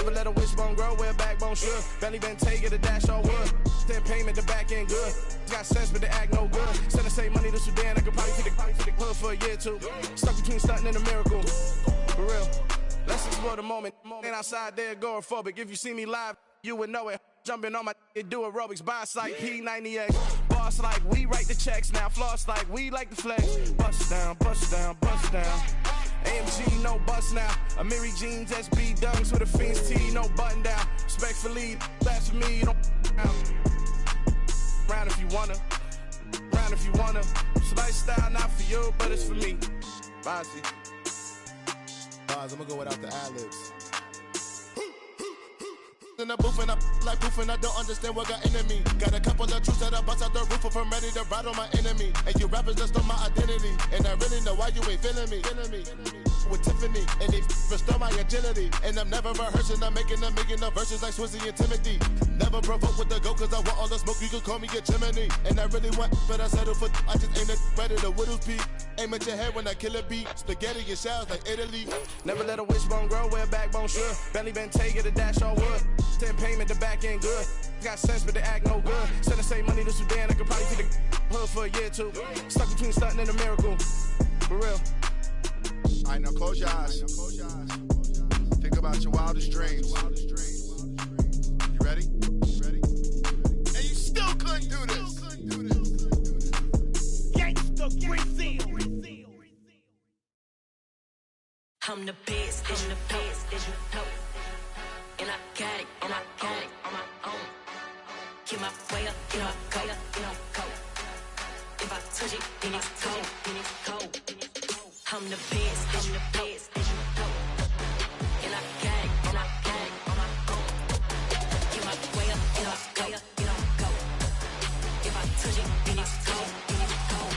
Never let a wishbone grow where a backbone should. Belly been taking a dash on wood. Then payment, the back end good. Got sense, but they act no good. Send the same money to Sudan, I could probably feed the hood for a year or two. Stuck between stunting and a miracle. For real. Let's explore the moment. Ain't outside there agoraphobic. If you see me live, you would know it. Jumping on my do aerobics, boss like P90X. Boss like we write the checks now. Floss like we like the flex. Bust down, bust down, bust down. AMG, no bust now. Amiri jeans, SB dunks with a Fiends T, no button down. Respectfully, that's for me, you don't round if you wanna. Round if you wanna. It's a lifestyle, not for you, but it's for me. Bozzy. I'm gonna go without the ad-libs. In the booth and I like proof and I don't understand what got into me. Got a couple of truths that I bust out the roof if I'm ready to ride on my enemy. And you rappers just stole my identity, and I really know why you ain't feeling me. With Tiffany, and they restore my agility. And I'm never rehearsing, I'm making a million of verses like Swizzy and Timothy. Never provoke with the go, cause I want all the smoke, you can call me a Gemini. And I really want, but I settle for, I just aim it better the Whittles beat. Aim at your head when I kill a beat. Spaghetti and shells like Italy. Never let a wishbone grow where a backbone should. Belly been taking a dash on wood. Then payment, the back end good. Got sense, but they act no good. Send the same money to Sudan, I could probably feed the hood for a year or two. Stuck between stunting and a miracle. For real. All right, now close your eyes. Think about your wildest dreams. You ready? And you still couldn't do this. Gangsta Brazil. I'm the best, I'm the best, as you know. And I got it, and I got it on my own. Get my way up, get my go, go. If I touch it, then it's cold, then it's cold. I'm the best, as you know. And I got it, and I got it on my own. Get my way up, get my go. If I touch it, then it's cold, then it's cold.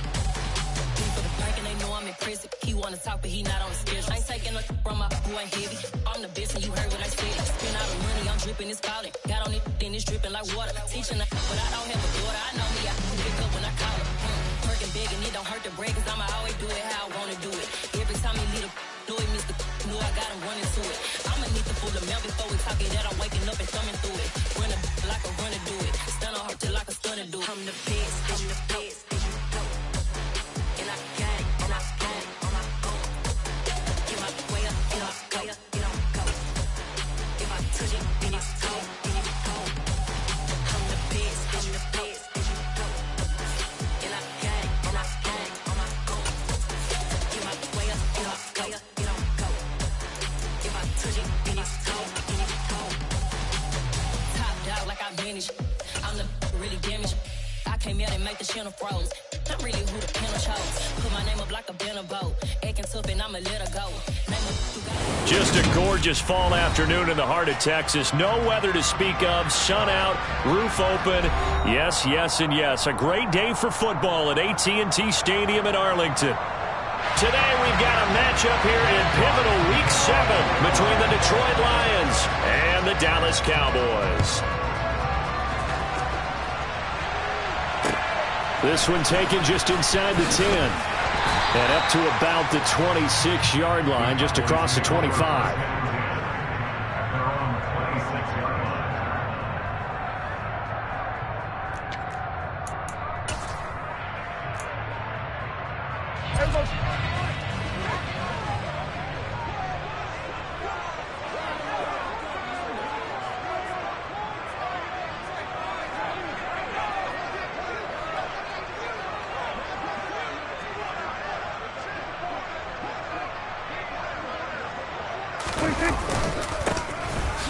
For the prank and they know I'm in prison. He wanna talk, but he not on the schedule. I ain't taking no from my boy heavy. I'm the best, and you heard what I said. Spend all the money, I'm dripping, it's falling. Got on it, then it's dripping like water. Teaching her, but I don't have a daughter. I know me, I can pick up when I call her. Working big, and it don't hurt to break, cause I'ma always do it how I wanna do it. Every time he lead a do it, Mr. Know I got him running to it. I'ma need to pull the mail before we talk it, that I'm waking up and thumbing through it. Run a like a runner do it. Stun on her till like a stunner do it. I'm the best, I'm the best, as you know. And I got it, and I got it on my own. Get my way up, get my go. If I touch it, then it's cold, then it's cold. I'm the best, as you know. And I got it, and I got it on my own. Get my way up, get my go. If I touch it, then it's cold, then it's cold. Top dog like I vanished. I'm the really damaged. I came out and make the channel froze. I'm really who the panel chose. Put my name up like a banner boat. Acting tough and I'ma let her go. Just a gorgeous fall afternoon in the heart of Texas. No weather to speak of. Sun out, roof open. Yes, yes, and yes. A great day for football at AT&T Stadium in Arlington. Today we've got a matchup here in pivotal Week 7 between the Detroit Lions and the Dallas Cowboys. This one taken just inside the 10. And up to about the 26-yard line, just across the 25.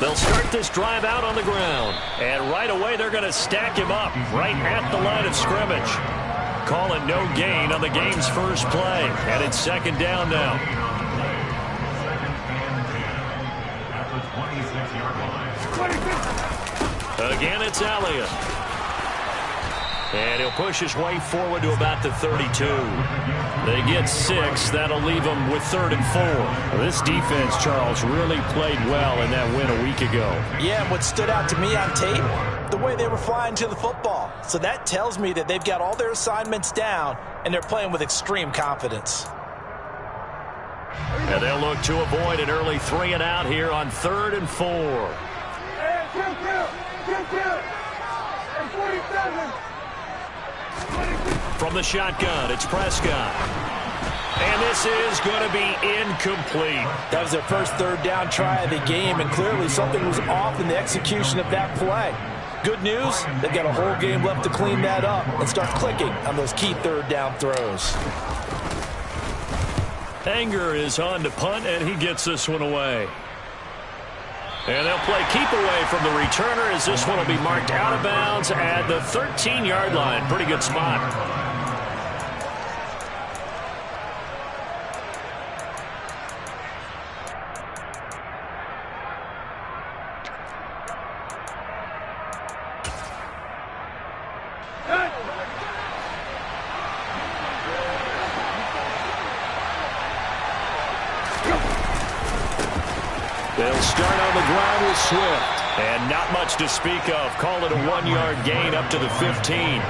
They'll start this drive out on the ground. And right away, they're going to stack him up right at the line of scrimmage. Calling no gain on the game's first play. And it's second down now. Again, it's Elliott. And he'll push his way forward to about the 32. They get 6. That'll leave them with 3rd and 4. This defense, Charles, really played well in that win a week ago. Yeah, and what stood out to me on tape, the way they were flying to the football. So that tells me that they've got all their assignments down, and they're playing with extreme confidence. And they'll look to avoid an early 3 and out here on 3rd and 4. From the shotgun, it's Prescott. And this is going to be incomplete. That was their first 3rd down try of the game, and clearly something was off in the execution of that play. Good news, they've got a whole game left to clean that up and start clicking on those key 3rd down throws. Anger is on to punt, and he gets this one away. And they'll play keep away from the returner as this one will be marked out of bounds at the 13-yard line. Pretty good spot. They'll start on the ground with Swift. And not much to speak of. Call it a 1-yard gain up to the 15.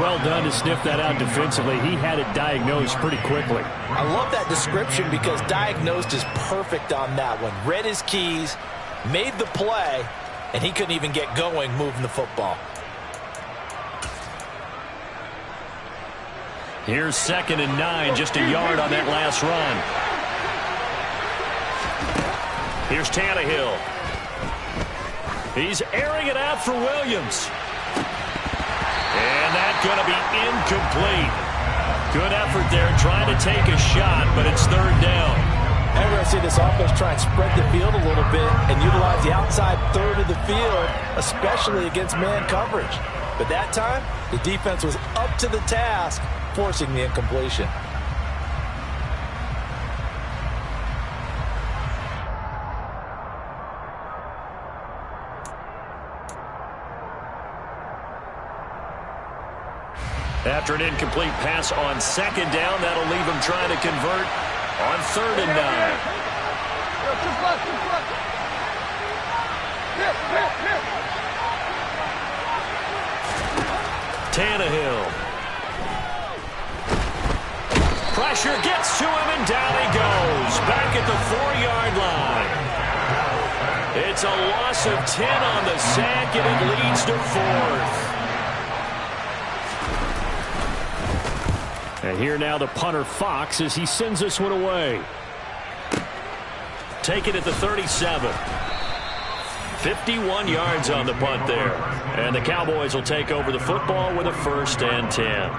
Well done to sniff that out defensively. He had it diagnosed pretty quickly. I love that description because diagnosed is perfect on that one. Read his keys, made the play, and he couldn't even get going moving the football. Here's 2nd and 9, just a yard on that last run. Here's Tannehill. He's airing it out for Williams. And that's going to be incomplete. Good effort there trying to take a shot, but it's 3rd down. And we're going to see this offense try and spread the field a little bit and utilize the outside 3rd of the field, especially against man coverage. But that time, the defense was up to the task, forcing the incompletion. After an incomplete pass on 2nd down, that'll leave him trying to convert on 3rd and 9. Tannehill. Pressure gets to him, and down he goes. Back at the 4-yard line. It's a loss of 10 on the sack, and it leads to 4th. And here now the punter Fox as he sends this one away. Take it at the 37. 51 yards on the punt there. And the Cowboys will take over the football with a 1st and 10.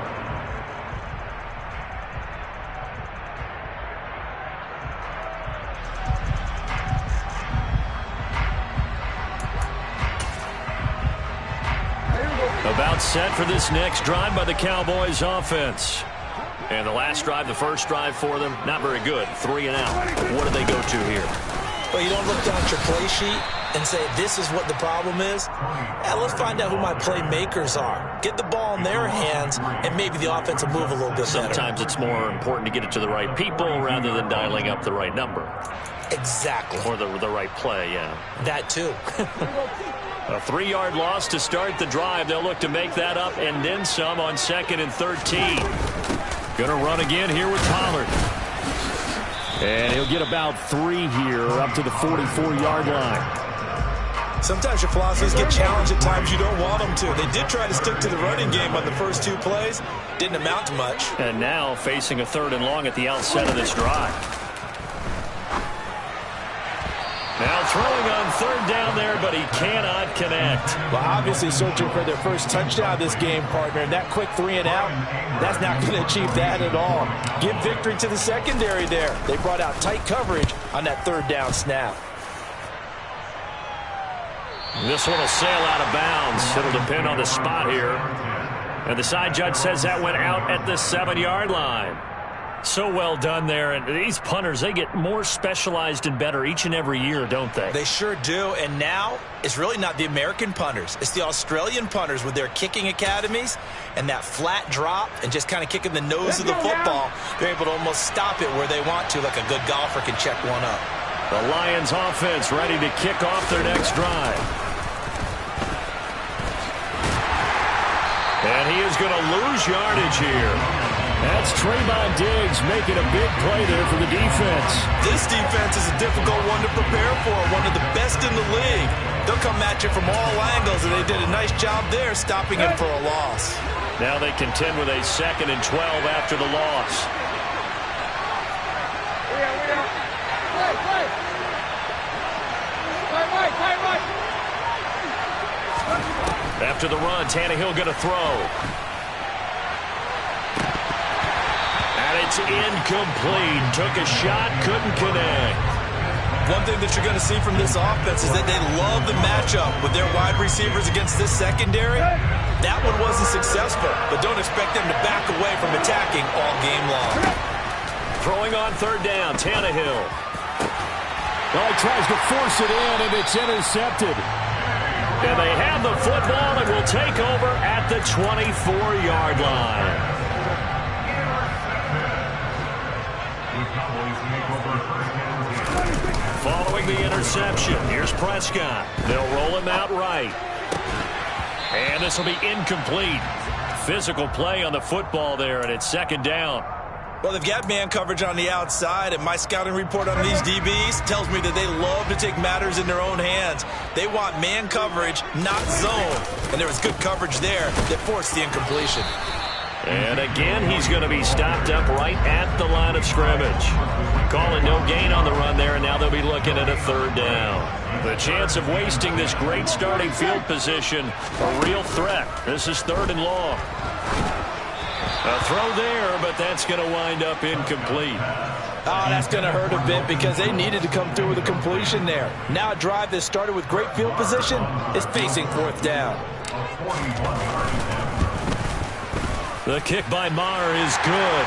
About set for this next drive by the Cowboys offense. And the last drive, the first drive for them, not very good. 3 and out. What do they go to here? Well, you don't look down at your play sheet and say, this is what the problem is. Let's find out who my playmakers are. Get the ball in their hands, and maybe the offense will move a little bit better. Sometimes it's more important to get it to the right people rather than dialing up the right number. Exactly. Or the right play, yeah. That too. A 3-yard loss to start the drive. They'll look to make that up and then some on 2nd and 13. Going to run again here with Pollard. And he'll get about 3 here up to the 44-yard line. Sometimes your philosophies get challenged at times you don't want them to. They did try to stick to the running game on the first 2 plays. Didn't amount to much. And now facing a 3rd and long at the outset of this drive. Now throwing on 3rd down there, but he cannot connect. Well, obviously searching for their first touchdown this game, partner. And that quick 3 and out, that's not going to achieve that at all. Give victory to the secondary there. They brought out tight coverage on that 3rd down snap. This one will sail out of bounds. It'll depend on the spot here. And the side judge says that went out at the 7-yard line. So well done there. And these punters, they get more specialized and better each and every year, don't they? They sure do. And now it's really not the American punters. It's the Australian punters with their kicking academies and that flat drop and just kind of kicking the nose of the football. They're able to almost stop it where they want to, like a good golfer can check one up. The Lions offense ready to kick off their next drive. And he is going to lose yardage here. That's Trayvon Diggs making a big play there for the defense. This defense is a difficult one to prepare for, one of the best in the league. They'll come at you from all angles, and they did a nice job there stopping him for a loss. Now they contend with a 2nd and 12 after the loss. After the run, Tannehill going to throw. And it's incomplete. Took a shot, couldn't connect. One thing that you're going to see from this offense is that they love the matchup with their wide receivers against this secondary. That one wasn't successful, but don't expect them to back away from attacking all game long. Throwing on 3rd down, Tannehill. Well, he tries to force it in, and it's intercepted. And they have the football and will take over at the 24-yard line. Following the interception, here's Prescott. They'll roll him out right. And this will be incomplete. Physical play on the football there, and it's 2nd down. Well, they've got man coverage on the outside, and my scouting report on these DBs tells me that they love to take matters in their own hands. They want man coverage, not zone. And there was good coverage there that forced the incompletion. And again, he's going to be stopped up right at the line of scrimmage. Calling no gain on the run there, and now they'll be looking at a 3rd down. The chance of wasting this great starting field position, a real threat. This is 3rd and long. A throw there, but that's going to wind up incomplete. Oh, that's going to hurt a bit because they needed to come through with a completion there. Now a drive that started with great field position is facing 4th down. The kick by Maher is good.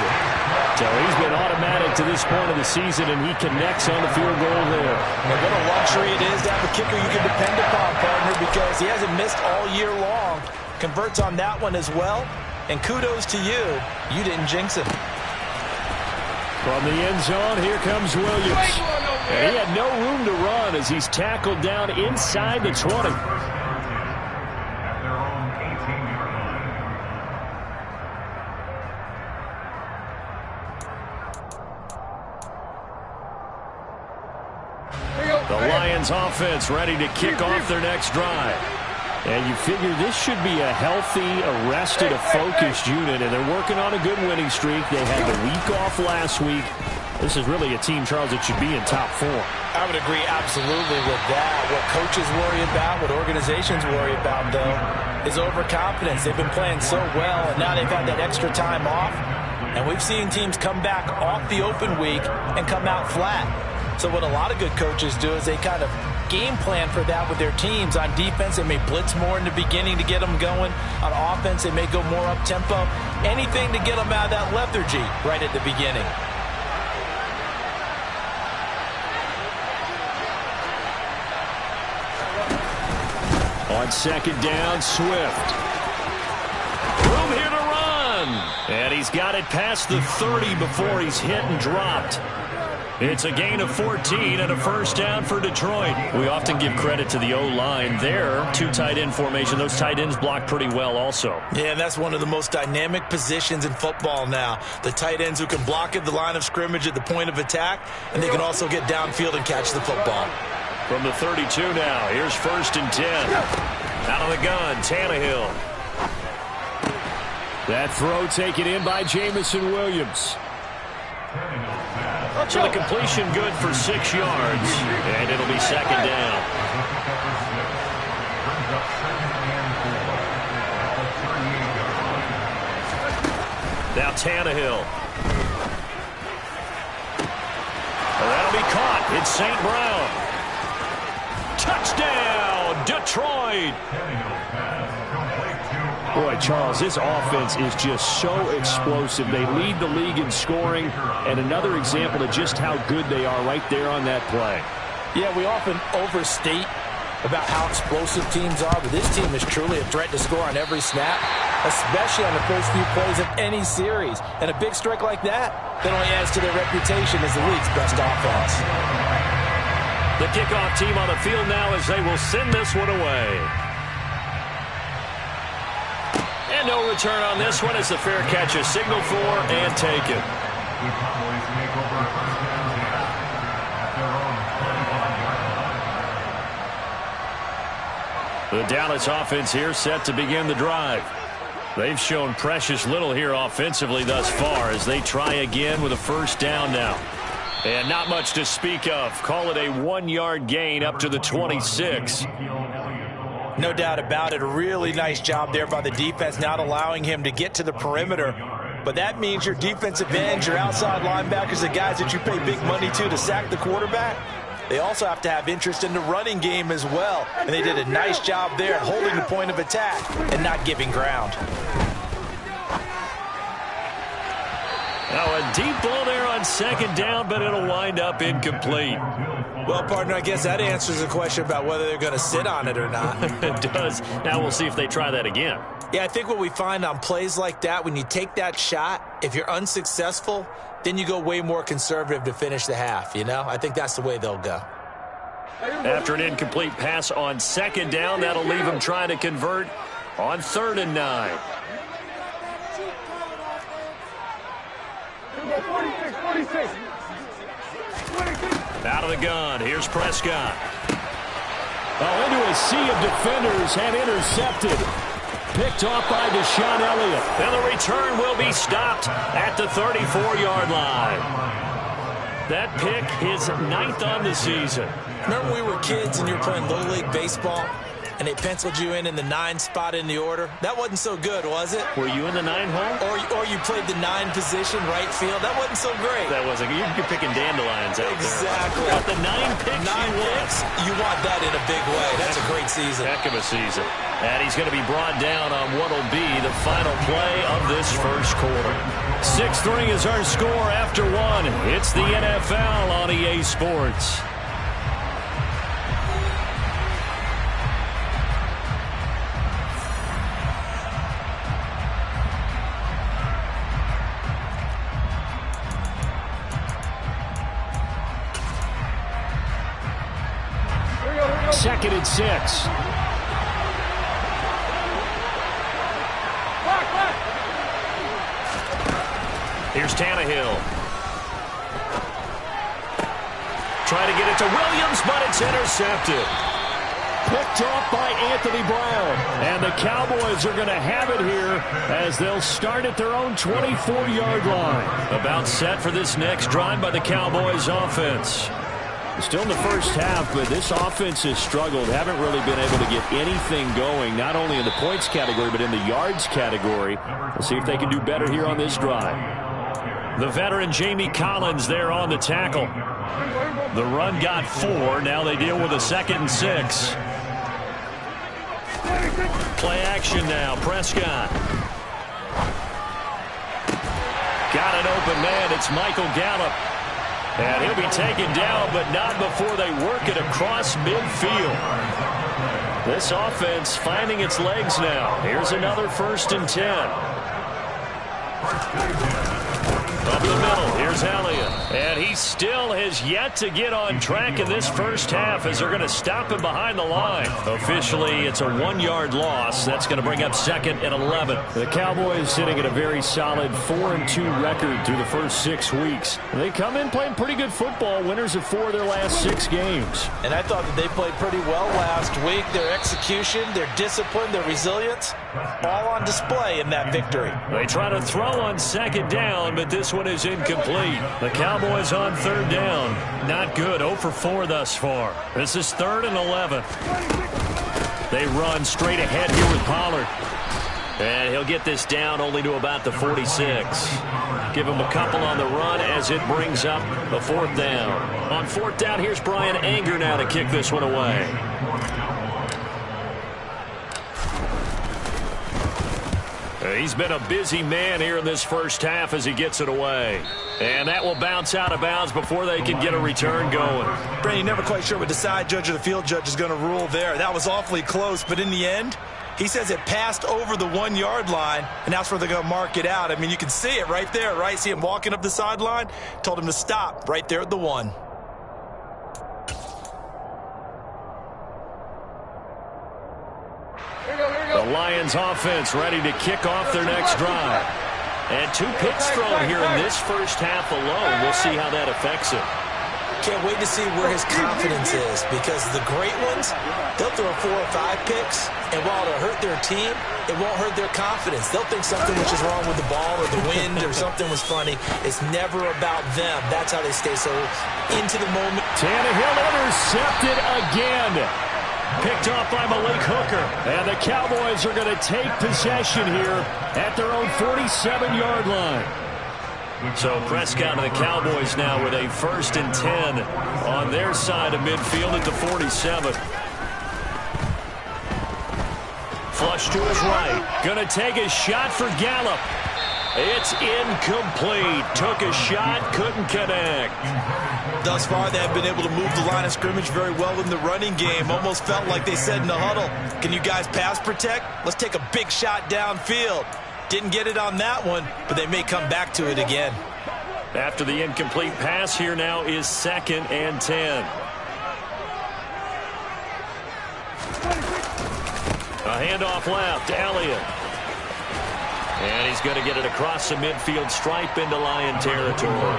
So he's been automatic to this point of the season, and he connects on the field goal there. And what a luxury it is to have a kicker you can depend upon, partner, because he hasn't missed all year long. Converts on that one as well. And kudos to you. You didn't jinx him. From the end zone, here comes Williams. And he had no room to run as he's tackled down inside the 20. The Lions offense ready to kick off their next drive. And you figure this should be a healthy, arrested, a focused unit, and they're working on a good winning streak. They had the week off last week. This is really a team, Charles, that should be in top 4. I would agree absolutely with that. What coaches worry about, what organizations worry about, though, is overconfidence. They've been playing so well, and now they've had that extra time off. And we've seen teams come back off the open week and come out flat. So what a lot of good coaches do is they kind of game plan for that with their teams. On defense, they may blitz more in the beginning to get them going. On offense, they may go more up-tempo. Anything to get them out of that lethargy right at the beginning. On 2nd down, Swift. Room here to run. And he's got it past the 30 before he's hit and dropped. It's a gain of 14 and a 1st down for Detroit. We often give credit to the O-line there. 2 tight end formation. Those tight ends block pretty well also. Yeah, and that's one of the most dynamic positions in football now. The tight ends who can block at the line of scrimmage at the point of attack, and they can also get downfield and catch the football. From the 32 now, here's 1st and 10. Out of the gun, Tannehill. That throw taken in by Jamison Williams. So the completion good for 6 yards, and it'll be 2nd down. Now Tannehill. That'll be caught. It's St. Brown. Touchdown, Detroit. Boy, Charles, this offense is just so explosive. They lead the league in scoring, and another example of just how good they are right there on that play. Yeah, we often overstate about how explosive teams are, but this team is truly a threat to score on every snap, especially on the first few plays of any series. And a big strike like that only adds to their reputation as the league's best offense. The kickoff team on the field now as they will send this one away. And no return on this one as the fair catch is signaled for and taken. The Dallas offense here set to begin the drive. They've shown precious little here offensively thus far as they try again with a first down now. And not much to speak of. Call it a 1-yard gain up to the 26. No doubt about it. A really nice job there by the defense, not allowing him to get to the perimeter. But that means your defensive ends, your outside linebackers, the guys that you pay big money to sack the quarterback, they also have to have interest in the running game as well. And they did a nice job there at holding the point of attack and not giving ground. Now a deep ball there on second down, but it'll wind up incomplete. Well, partner, I guess that answers the question about whether they're going to sit on it or not. It does. Now we'll see if they try that again. Yeah, I think what we find on plays like that, when you take that shot, if you're unsuccessful, then you go way more conservative to finish the half, you know? I think that's the way they'll go. After an incomplete pass on second down, that'll leave them trying to convert on 3rd and 9. Out of the gun, here's Prescott. Oh, into a sea of defenders and intercepted. Picked off by Deshaun Elliott. And the return will be stopped at the 34-yard line. That pick is 9th on the season. Remember when we were kids and you were playing Little League Baseball and they penciled you in the 9 spot in the order? That wasn't so good, was it? Were you in the 9 hole? Or you played the 9 position, right field? That wasn't so great. That wasn't. You're picking dandelions out exactly. there. But the 9 picks you want that in a big way. That's a great season. Heck of a season. And he's going to be brought down on what will be the final play of this first quarter. 6-3 is our score after 1. It's the NFL on EA Sports. Second and 6. Here's Tannehill. Trying to get it to Williams, but it's intercepted. Picked off by Anthony Brown. And the Cowboys are going to have it here as they'll start at their own 24-yard line. About set for this next drive by the Cowboys offense. Still in the first half, but this offense has struggled. Haven't really been able to get anything going, not only in the points category, but in the yards category. We'll see if they can do better here on this drive. The veteran Jamie Collins there on the tackle. The run got 4. Now they deal with a 2nd and 6. Play action now. Prescott. Got an open man. It's Michael Gallup. And he'll be taken down, but not before they work it across midfield. This offense finding its legs now. Here's another 1st and 10. Up the middle, here's Elliott. And he still has yet to get on track in this first half as they're going to stop him behind the line. Officially, it's a 1-yard loss. That's going to bring up 2nd and 11. The Cowboys sitting at a very solid 4-2 record through the first 6 weeks. They come in playing pretty good football, winners of 4 of their last 6 games. And I thought that they played pretty well last week. Their execution, their discipline, their resilience, all on display in that victory. They try to throw on 2nd down, but this one is incomplete. The Cowboys on 3rd down. Not good. 0 for 4 thus far. This is 3rd and 11. They run straight ahead here with Pollard. And he'll get this down only to about the 46. Give him a couple on the run as it brings up a 4th down. On 4th down, here's Brian Anger now to kick this one away. He's been a busy man here in this first half as he gets it away. And that will bounce out of bounds before they can get a return going. Brandon, you're never quite sure what the side judge or the field judge is going to rule there. That was awfully close, but in the end, he says it passed over the 1-yard line, and that's where they're going to mark it out. I mean, you can see it right there, right? See him walking up the sideline? Told him to stop right there at the 1. The Lions offense ready to kick off their next drive. And 2 picks thrown here in this first half alone. We'll see how that affects it. Can't wait to see where his confidence is, because the great ones, they'll throw 4 or 5 picks, and while it'll hurt their team, it won't hurt their confidence. They'll think something was just wrong with the ball or the wind or something was funny. It's never about them. That's how they stay so into the moment. Tannehill intercepted again. Picked off by Malik Hooker. And the Cowboys are going to take possession here at their own 47-yard line. So Prescott and the Cowboys now with a 1st and 10 on their side of midfield at the 47. Flush to his right. Going to take a shot for Gallup. It's incomplete. Took a shot, couldn't connect. Thus far, they have been able to move the line of scrimmage very well in the running game. Almost felt like they said in the huddle, can you guys pass protect? Let's take a big shot downfield. Didn't get it on that one, but they may come back to it again. After the incomplete pass, here now is 2nd and 10. A handoff left, Elliott. And he's going to get it across the midfield stripe into Lion territory.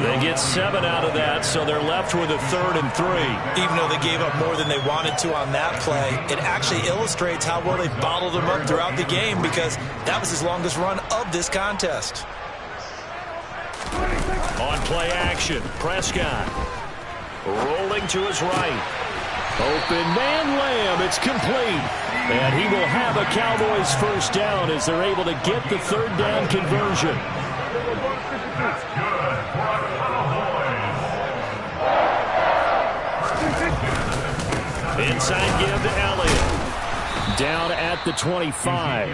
They get 7 out of that, so they're left with a 3rd and 3. Even though they gave up more than they wanted to on that play, it actually illustrates how well they bottled him up throughout the game, because that was his longest run of this contest. On play action, Prescott rolling to his right. Open man, Lamb. It's complete. And he will have a Cowboys 1st down as they're able to get the 3rd down conversion. Inside give to Elliott. Down at the 25.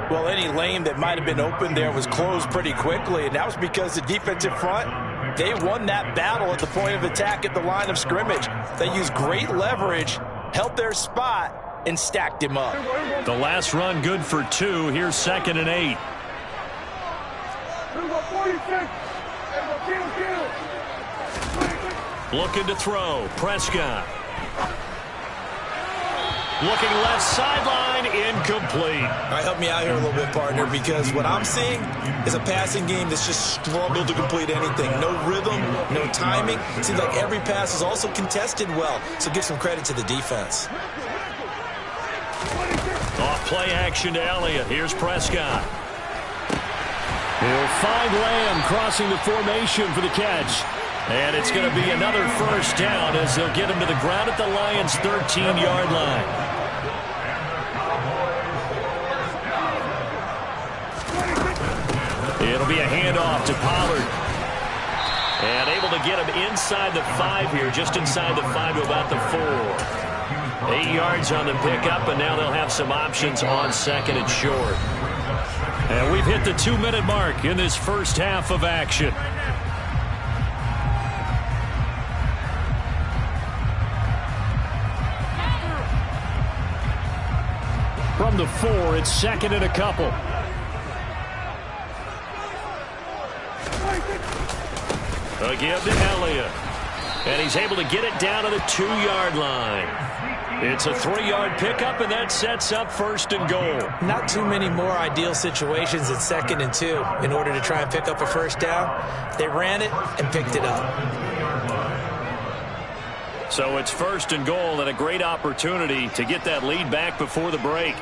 Well, any lane that might have been open there was closed pretty quickly, and that was because the defensive front, they won that battle at the point of attack at the line of scrimmage. They used great leverage, held their spot, and stacked him up. The last run good for 2. Here's 2nd and 8. Looking to throw. Prescott. Looking left sideline, incomplete. All right, help me out here a little bit, partner, because what I'm seeing is a passing game that's just struggled to complete anything. No rhythm, no timing. It seems like every pass is also contested well, so give some credit to the defense. Off play action to Elliott. Here's Prescott. He'll find Lamb crossing the formation for the catch. And it's going to be another 1st down as they'll get him to the ground at the Lions' 13-yard line. It'll be a handoff to Pollard. And able to get him inside the 5 here, just inside the 5 to about the 4. 8 yards on the pickup, and now they'll have some options on 2nd and short. And we've hit the 2-minute mark in this first half of action. From the 4, it's 2nd and a couple. A give to Elliott. And he's able to get it down to the 2-yard line. It's a 3-yard pickup, and that sets up 1st and goal. Not too many more ideal situations at 2nd and 2 in order to try and pick up a 1st down. They ran it and picked it up. So it's 1st and goal, and a great opportunity to get that lead back before the break.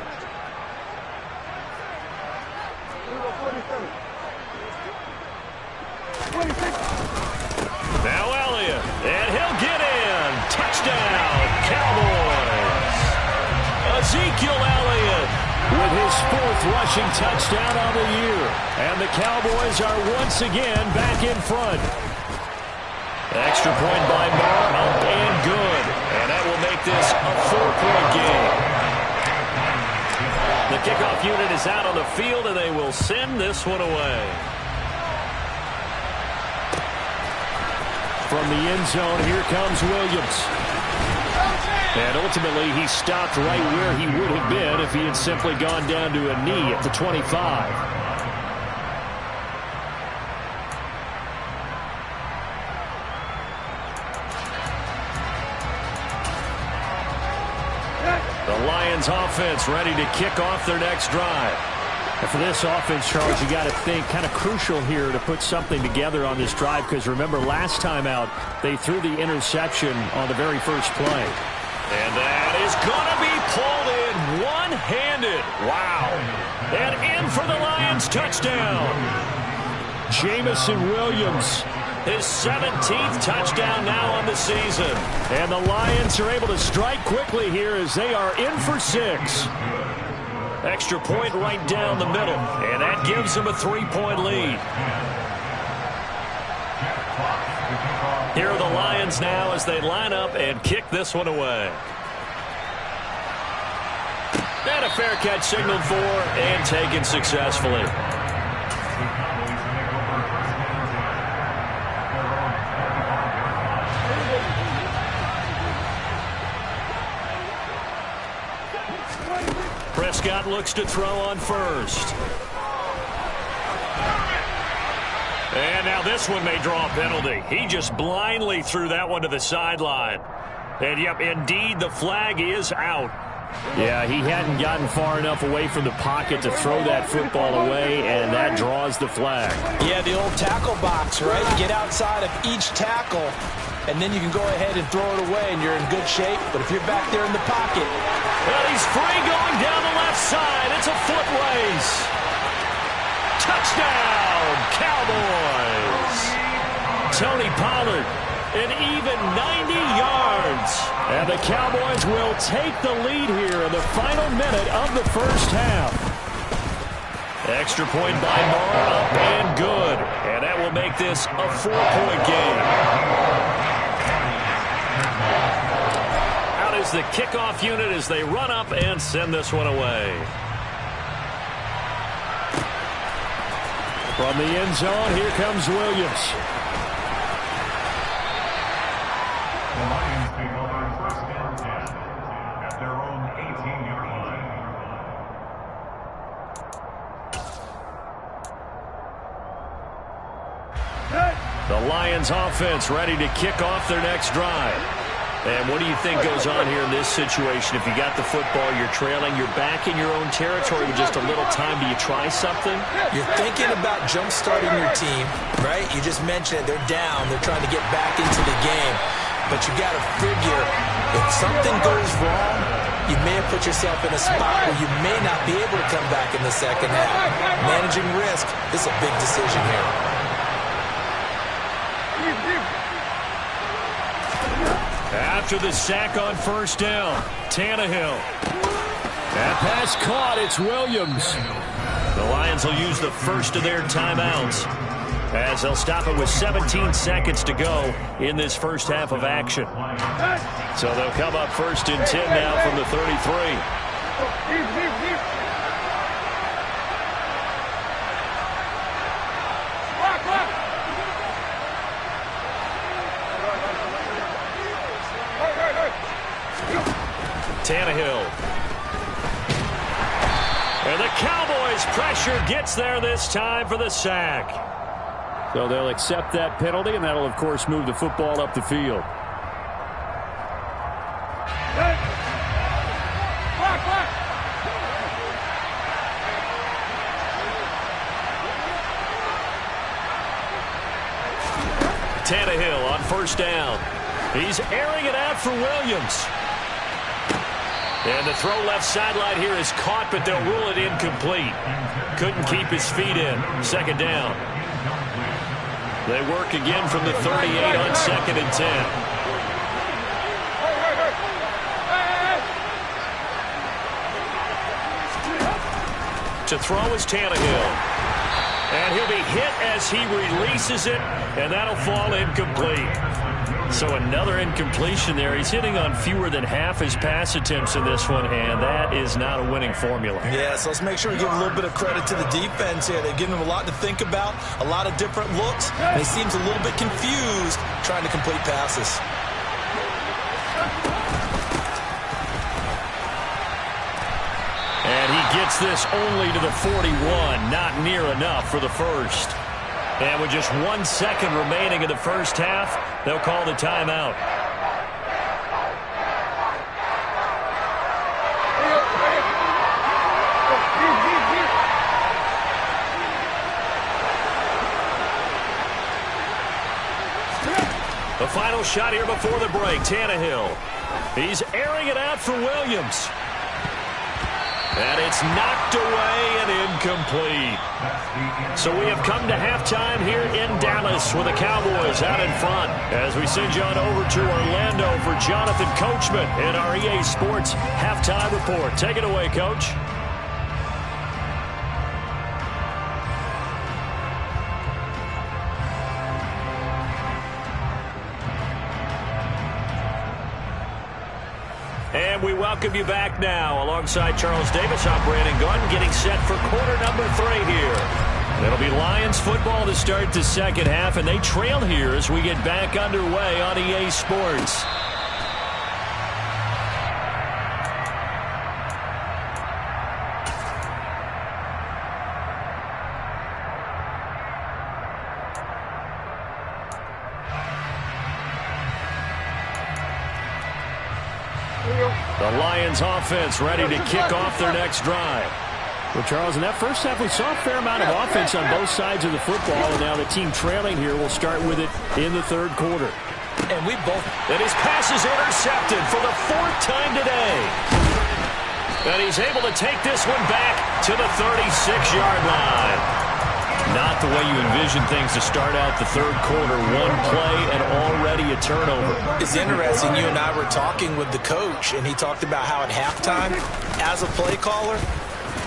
Now Elliott, and he'll get in. Touchdown, Cowboys. Ezekiel Elliott with his 4th rushing touchdown on the year. And the Cowboys are once again back in front. Extra point by Moore, up and good. And that will make this a 4-point game. The kickoff unit is out on the field, and they will send this one away. From the end zone, here comes Williams. And ultimately, he stopped right where he would have been if he had simply gone down to a knee at the 25. The Lions offense ready to kick off their next drive. And for this offense, Charles, you got to think kind of crucial here to put something together on this drive, because remember last time out they threw the interception on the very first play. And that is going to be pulled in one-handed. Wow. And in for the Lions touchdown. Jameson Williams. His 17th touchdown now on the season. And the Lions are able to strike quickly here as they are in for 6. Extra point right down the middle. And that gives them a 3-point lead. Here are the Lions now as they line up and kick this one away. And a fair catch signaled for and taken successfully. Prescott looks to throw on first. And now this one may draw a penalty. He just blindly threw that one to the sideline. And, yep, indeed, the flag is out. Yeah, he hadn't gotten far enough away from the pocket to throw that football away, and that draws the flag. Yeah, the old tackle box, right? Get outside of each tackle, and then you can go ahead and throw it away, and you're in good shape. But if you're back there in the pocket... Well, he's free going down the left side. It's a foot race. Touchdown, Cowboys. Tony Pollard, an even 90 yards. And the Cowboys will take the lead here in the final minute of the first half. Extra point by Moore, up and good. And that will make this a 4-point game. Out is the kickoff unit as they run up and send this one away. From the end zone, here comes Williams. The Lions take over first and 10 at their own 18-yard line. The Lions offense ready to kick off their next drive. And what do you think goes on here in this situation? If you got the football, you're trailing, you're back in your own territory with just a little time. Do you try something? You're thinking about jump-starting your team, right? You just mentioned it. They're down. They're trying to get back into the game. But you got to figure, if something goes wrong, you may have put yourself in a spot where you may not be able to come back in the second half. Managing risk is a big decision here. After the sack on first down, Tannehill. That pass caught. It's Williams. The Lions will use the first of their timeouts as they'll stop it with 17 seconds to go in this first half of action. So they'll come up first and 10 now from the 33. Tannehill. And the Cowboys' pressure gets there this time for the sack. So they'll accept that penalty, and that'll, of course, move the football up the field. Tannehill on first down. He's airing it out for Williams. And the throw left sideline here is caught, but they'll rule it incomplete. Couldn't keep his feet in. Second down. They work again from the 38 on second and 10. To throw is Tannehill. And he'll be hit as he releases it, and that'll fall incomplete. So another incompletion there. He's hitting on fewer than half his pass attempts in this one, and that is not a winning formula. Yeah, so let's make sure we give a little bit of credit to the defense here. They've given him a lot to think about, a lot of different looks, and he seems a little bit confused trying to complete passes. And he gets this only to the 41, not near enough for the first. And with just 1 second remaining in the first half, they'll call the timeout. shot here before the break. Tannehill. He's airing it out for Williams. And it's knocked away and incomplete. So we have come to halftime here in Dallas with the Cowboys out in front. As we send you on over to Orlando for Jonathan Coachman in our EA Sports Halftime Report. Take it away, Coach. And we welcome you back now. Alongside Charles Davis, I'm Brandon Gaudin, getting set for quarter number 3 here. It'll be Lions football to start the second half, and they trail here as we get back underway on EA Sports. The Lions offense ready to kick off their next drive. Well, Charles, in that first half, we saw a fair amount of offense on both sides of the football, and now the team trailing here will start with it in the third quarter. And his pass is intercepted for the 4th time today. And he's able to take this one back to the 36-yard line. Not the way you envision things to start out the third quarter. One play and already a turnover. It's interesting. You and I were talking with the coach, and he talked about how at halftime, as a play caller,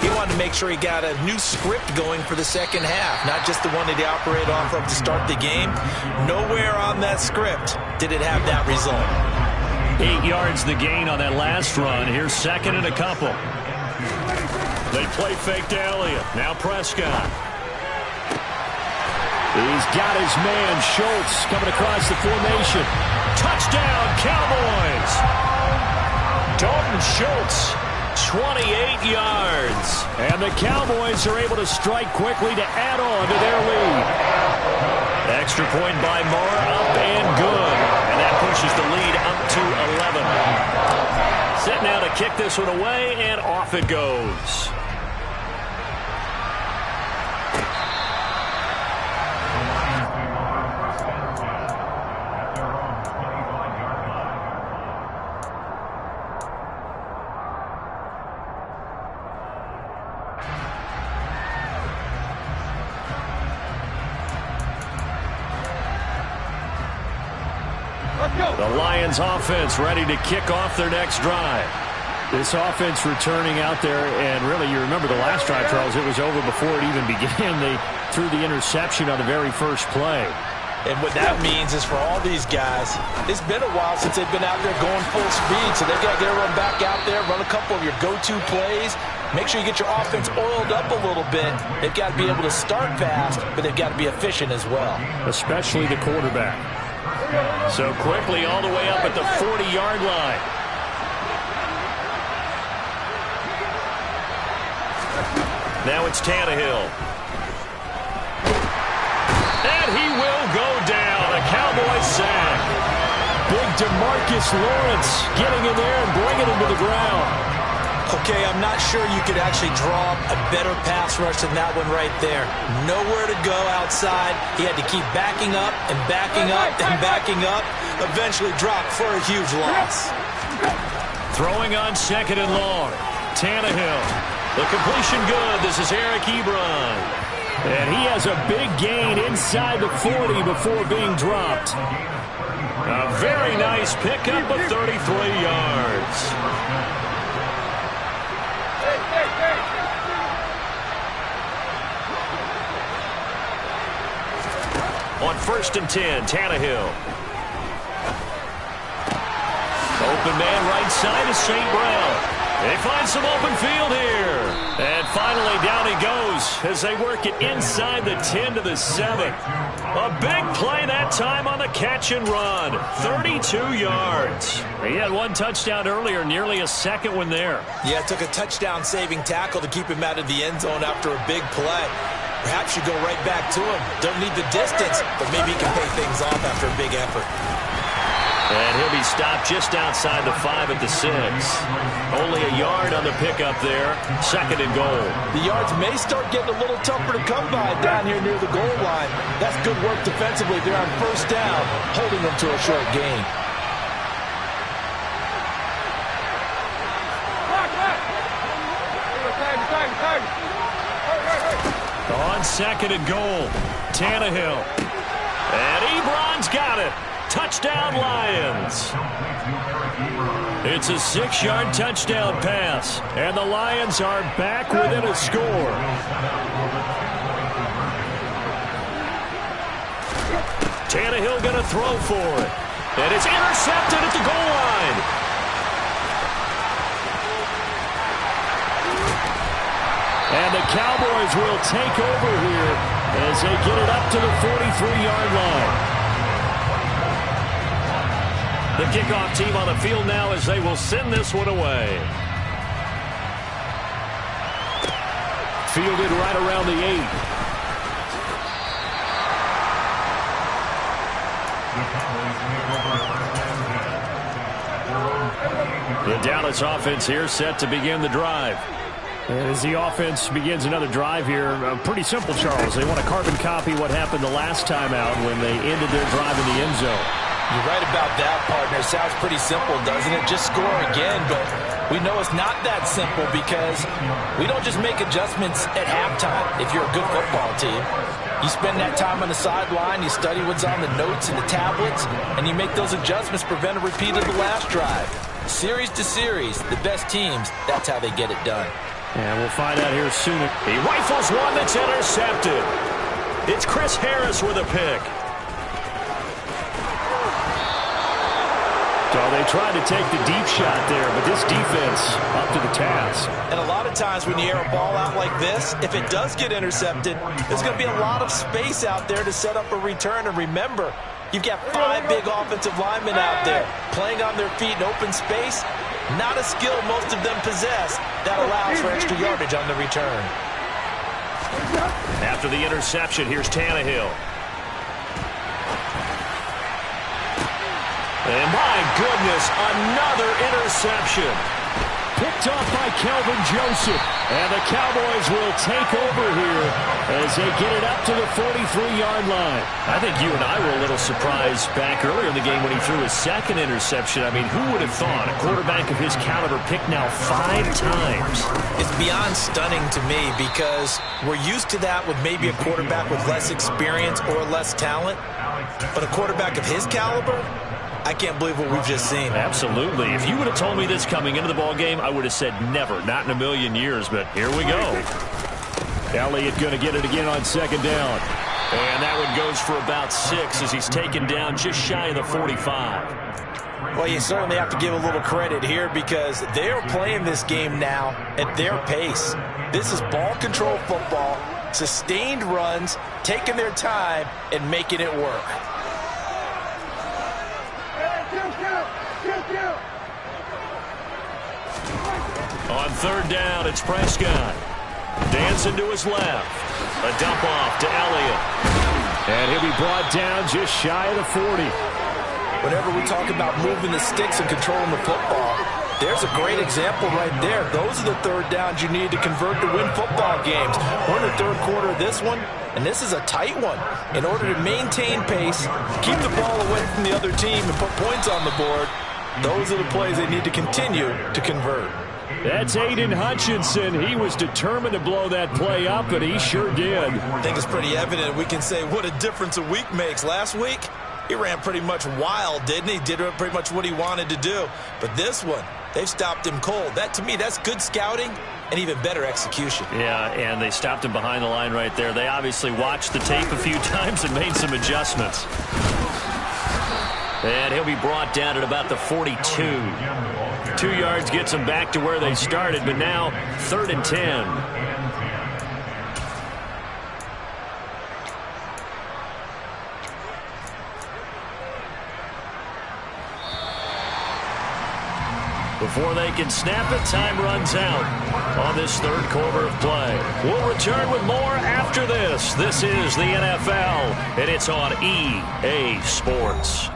he wanted to make sure he got a new script going for the second half, not just the one that he operated off of to start the game. Nowhere on that script did it have that result. 8 yards the gain on that last run. Here's second and a couple. They play fake to Elliott. Now Prescott. He's got his man, Schultz, coming across the formation. Touchdown, Cowboys! Dalton Schultz, 28 yards. And the Cowboys are able to strike quickly to add on to their lead. Extra point by Moore, up and good. And that pushes the lead up to 11. Set now to kick this one away, and off it goes. The Lions offense ready to kick off their next drive. This offense returning out there, and really, you remember the last drive, Charles, it was over before it even began. They threw the interception on the very first play. And what that means is for all these guys, it's been a while since they've been out there going full speed, so they've got to get everyone back out there, run a couple of your go-to plays, make sure you get your offense oiled up a little bit. They've got to be able to start fast, but they've got to be efficient as well. Especially the quarterback. So quickly all the way up at the 40-yard line. Now it's Tannehill. And he will go down. A Cowboys sack. Big DeMarcus Lawrence getting in there and bringing him to the ground. Okay, I'm not sure you could actually draw a better pass rush than that one right there. Nowhere to go outside. He had to keep backing up and backing up and backing up. Eventually dropped for a huge loss. Throwing on second and long. Tannehill. The completion good. This is Eric Ebron. And he has a big gain inside the 40 before being dropped. A very nice pickup of 33 yards. On 1st and 10, Tannehill. Open man right side is St. Brown. They find some open field here. And finally down he goes as they work it inside the 10 to the 7. A big play that time on the catch and run. 32 yards. He had one touchdown earlier, nearly a second one there. Yeah, it took a touchdown-saving tackle to keep him out of the end zone after a big play. Perhaps you go right back to him. Don't need the distance, but maybe he can pay things off after a big effort. And he'll be stopped just outside the 5 at the 6. Only a yard on the pickup there. 2nd and goal. The yards may start getting a little tougher to come by down here near the goal line. That's good work defensively. They're on 1st down, holding them to a short gain. On 2nd and goal, Tannehill. And Ebron's got it. Touchdown, Lions. It's a 6-yard touchdown pass, and the Lions are back within a score. Tannehill going to throw for it, and it's intercepted at the goal line. And the Cowboys will take over here as they get it up to the 43-yard line. The kickoff team on the field now as they will send this one away. Fielded right around the 8. The Dallas offense here set to begin the drive. As the offense begins another drive here, pretty simple, Charles. They want to carbon copy what happened the last time out when they ended their drive in the end zone. You're right about that, partner. Sounds pretty simple, doesn't it? Just score again, but we know it's not that simple because we don't just make adjustments at halftime if you're a good football team. You spend that time on the sideline, you study what's on the notes and the tablets, and you make those adjustments, prevent a repeat of the last drive. Series to series, the best teams, that's how they get it done. And we'll find out here soon. He rifles one that's intercepted. It's Chris Harris with a pick. So they tried to take the deep shot there, but this defense up to the task. And a lot of times when you air a ball out like this, if it does get intercepted, there's going to be a lot of space out there to set up a return. And remember, you've got 5 big offensive linemen out there playing on their feet in open space. Not a skill most of them possess that allows for extra yardage on the return. After the interception, here's Tannehill. And my goodness, another interception. Picked off by Kelvin Joseph. And the Cowboys will take over here as they get it up to the 43-yard line. I think you and I were a little surprised back earlier in the game when he threw his 2nd interception. I mean, who would have thought a quarterback of his caliber picked now 5 times? It's beyond stunning to me because we're used to that with maybe a quarterback with less experience or less talent. But a quarterback of his caliber, I can't believe what we've just seen. Absolutely. If you would have told me this coming into the ball game, I would have said never, not in a million years, but here we go. Elliott going to get it again on 2nd down. And that one goes for about 6 as he's taken down just shy of the 45. Well, you certainly have to give a little credit here because they're playing this game now at their pace. This is ball control football, sustained runs, taking their time, and making it work. On 3rd down, it's Prescott. Dancing to his left. A dump off to Elliott. And he'll be brought down just shy of the 40. Whenever we talk about moving the sticks and controlling the football, there's a great example right there. Those are the 3rd downs you need to convert to win football games. We're in the 3rd quarter of this one, and this is a tight one. In order to maintain pace, keep the ball away from the other team, and put points on the board, those are the plays they need to continue to convert. That's Aiden Hutchinson. He was determined to blow that play up, and he sure did. I think it's pretty evident. We can say what a difference a week makes. Last week, he ran pretty much wild, didn't he? Did pretty much what he wanted to do. But this one, they've stopped him cold. That, to me, that's good scouting and even better execution. Yeah, and they stopped him behind the line right there. They obviously watched the tape a few times and made some adjustments. And he'll be brought down at about the 42. 2 yards gets them back to where they started, but now 3rd and 10. Before they can snap it, time runs out on this 3rd quarter of play. We'll return with more after this. This is the NFL, and it's on EA Sports.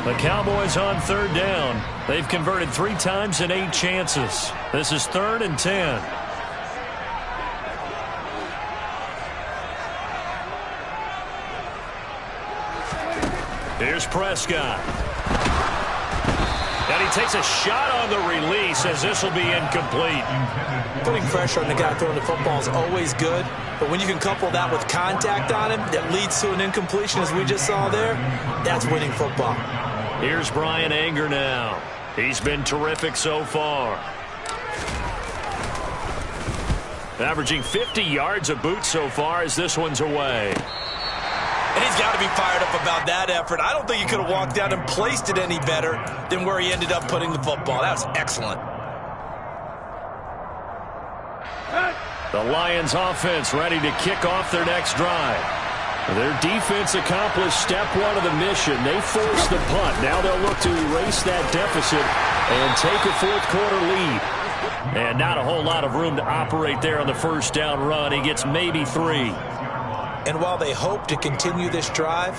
The Cowboys on 3rd down. They've converted 3 times in 8 chances. This is 3rd and 10. Here's Prescott. And he takes a shot on the release as this will be incomplete. Putting pressure on the guy throwing the football is always good, but when you can couple that with contact on him that leads to an incompletion as we just saw there, that's winning football. Here's Bryan Anger now. He's been terrific so far. Averaging 50 yards a boot so far as this one's away. And he's got to be fired up about that effort. I don't think he could have walked out and placed it any better than where he ended up putting the football. That was excellent. The Lions offense ready to kick off their next drive. Their defense accomplished step 1 of the mission. They forced the punt. Now they'll look to erase that deficit and take a 4th quarter lead. And not a whole lot of room to operate there on the 1st down run. He gets maybe 3. And while they hope to continue this drive,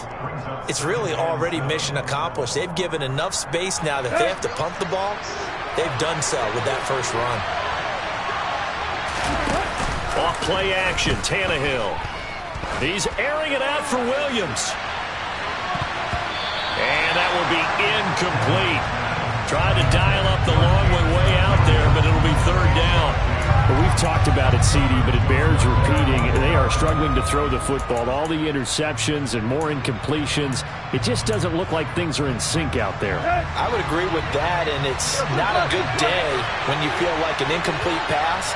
it's really already mission accomplished. They've given enough space now that if they have to punt the ball, they've done so with that first run. Off play action, Tannehill. He's airing it out for Williams. And that will be incomplete. Trying to dial up the long one way out there, but it'll be 3rd down. Well, we've talked about it, CD, but it bears repeating. They are struggling to throw the football. All the interceptions and more incompletions. It just doesn't look like things are in sync out there. I would agree with that, and it's not a good day when you feel like an incomplete pass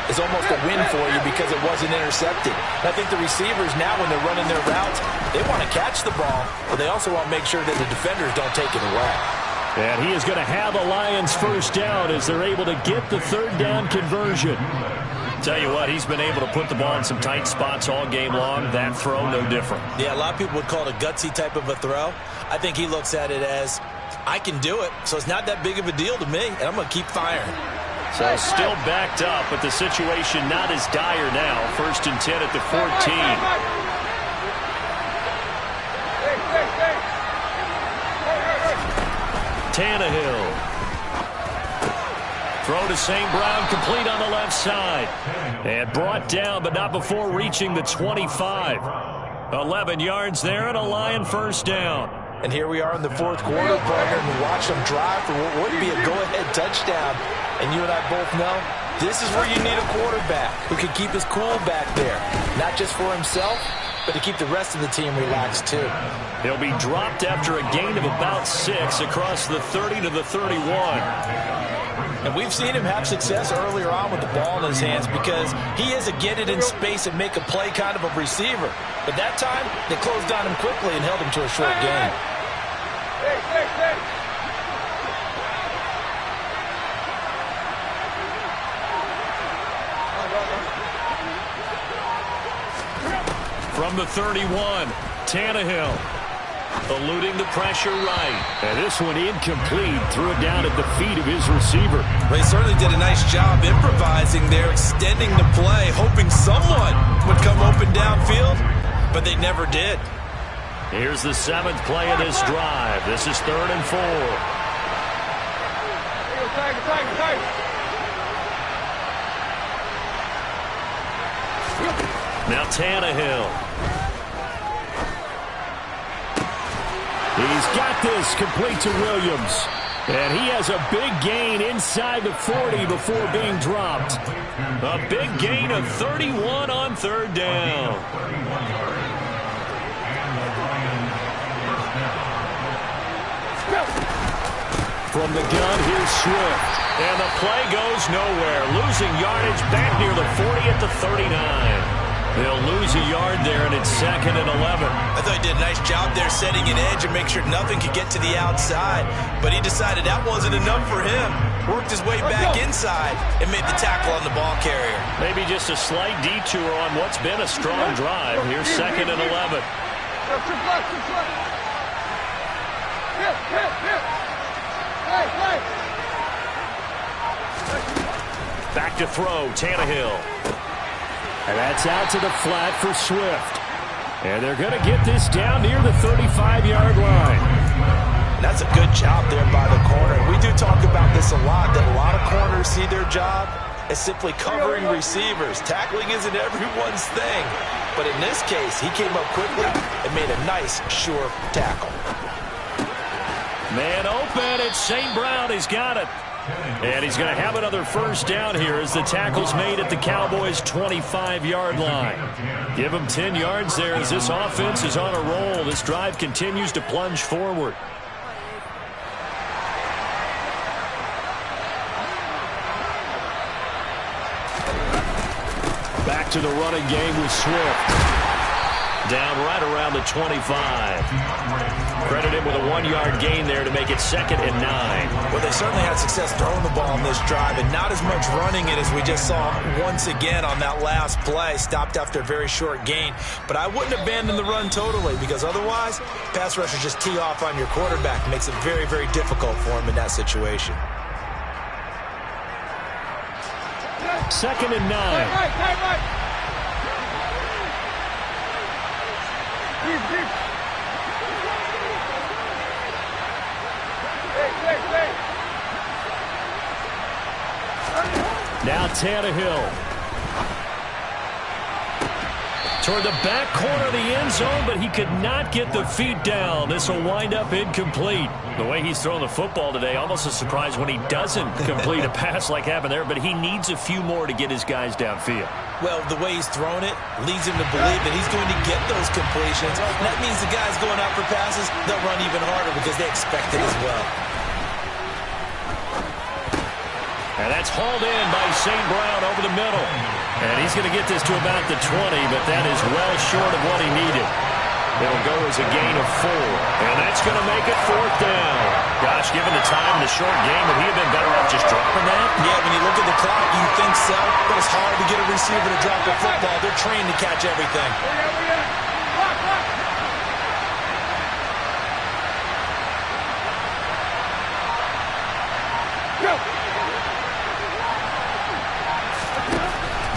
is almost a win for you because it wasn't intercepted. And I think the receivers now, when they're running their routes, they want to catch the ball, but they also want to make sure that the defenders don't take it away. And he is going to have a Lions 1st down as they're able to get the 3rd down conversion. Tell you what, he's been able to put the ball in some tight spots all game long. That throw, no different. Yeah, a lot of people would call it a gutsy type of a throw. I think he looks at it as, I can do it, so it's not that big of a deal to me, and I'm going to keep firing. So still backed up, but the situation not as dire now. 1st and 10 at the 14. Tannehill. Throw to St. Brown, complete on the left side. And brought down, but not before reaching the 25. 11 yards there and a Lion 1st down. And here we are in the 4th quarter, Parker, and watch them drive for what would be a go-ahead touchdown. And you and I both know this is where you need a quarterback who can keep his cool back there. Not just for himself, but to keep the rest of the team relaxed too. He'll be dropped after a gain of about 6 across the 30 to the 31. And we've seen him have success earlier on with the ball in his hands because he is a get it in space and make a play kind of a receiver. But that time, they closed on him quickly and held him to a short gain. From the 31, Tannehill eluding the pressure right. And this one incomplete. Threw it down at the feet of his receiver. Well, he certainly did a nice job improvising there, extending the play, hoping someone would come open downfield, but they never did. Here's the 7th play of this drive. This is 3rd and 4. Now Tannehill. He's got this complete to Williams. And he has a big gain inside the 40 before being dropped. A big gain of 31 on 3rd down. From the gun, here's Swift. And the play goes nowhere. Losing yardage back near the 40 at the 39. They'll lose a yard there, and it's 2nd and 11. I thought he did a nice job there setting an edge and make sure nothing could get to the outside. But he decided that wasn't enough for him. Worked his way back inside and made the tackle on the ball carrier. Maybe just a slight detour on what's been a strong drive. Here's 2nd and 11. Back to throw, Tannehill. And that's out to the flat for Swift. And they're going to get this down near the 35-yard line. That's a good job there by the corner. And we do talk about this a lot, that a lot of corners see their job as simply covering receivers. Tackling isn't everyone's thing. But in this case, he came up quickly and made a nice, sure tackle. Man open, it's St. Brown. He's got it. And he's going to have another first down here as the tackle's made at the Cowboys' 25-yard line. Give him 10 yards there as this offense is on a roll. This drive continues to plunge forward. Back to the running game with Swift. Down right around the 25. Credit him with a 1-yard gain there to make it 2nd and 9. Well, they certainly had success throwing the ball on this drive and not as much running it as we just saw once again on that last play. Stopped after a very short gain. But I wouldn't abandon the run totally because otherwise, pass rushers just tee off on your quarterback. Makes it very, very difficult for him in that situation. 2nd and 9. Right. Now Tannehill. Toward the back corner of the end zone, but he could not get the feet down. This will wind up incomplete. The way he's throwing the football today, almost a surprise when he doesn't complete a pass like happened there, but he needs a few more to get his guys downfield. Well, the way he's thrown it leads him to believe that he's going to get those completions. And that means the guys going out for passes, they'll run even harder because they expect it as well. And that's hauled in by St. Brown over the middle. And he's going to get this to about the 20, but that is well short of what he needed. It'll go as a gain of 4. And that's going to make it 4th down. Gosh, given the time in the short game, would he have been better off just dropping that? Yeah, when you look at the clock, you think so. But it's hard to get a receiver to drop a football. They're trained to catch everything.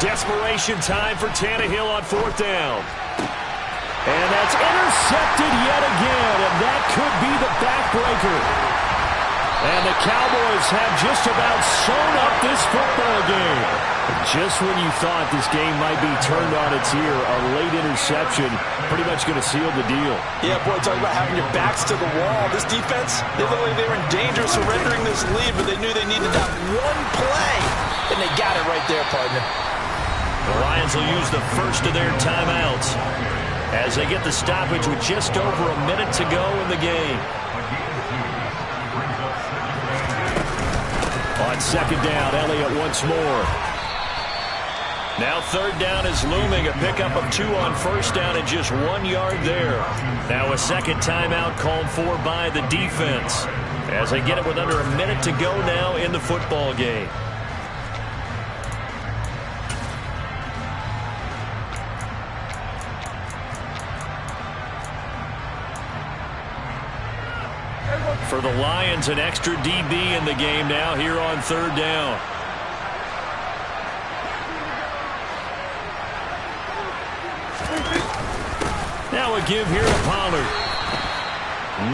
Desperation time for Tannehill on 4th down. And that's intercepted yet again, and that could be the backbreaker. And the Cowboys have just about sewn up this football game. Just when you thought this game might be turned on its ear, a late interception pretty much going to seal the deal. Yeah, boy, talk about having your backs to the wall. This defense, they looked like they were in danger of surrendering this lead, but they knew they needed that one play, and they got it right there, partner. The Lions will use the first of their timeouts as they get the stoppage with just over a minute to go in the game. On 2nd down, Elliott once more. Now 3rd down is looming, a pickup of 2 on 1st down and just 1 yard there. Now a 2nd timeout called for by the defense as they get it with under a minute to go now in the football game. For the Lions, an extra DB in the game now here on 3rd down. Now a give here to Pollard.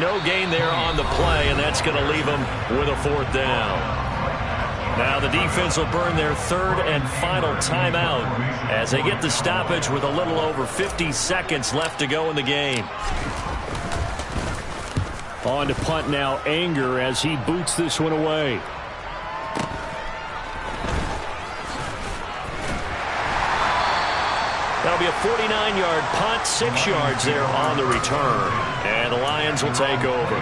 No gain there on the play, and that's going to leave him with a 4th down. Now the defense will burn their 3rd and final timeout as they get the stoppage with a little over 50 seconds left to go in the game. On to punt now, Anger, as he boots this one away. That'll be a 49-yard punt, 6 yards there on the return. And the Lions will take over.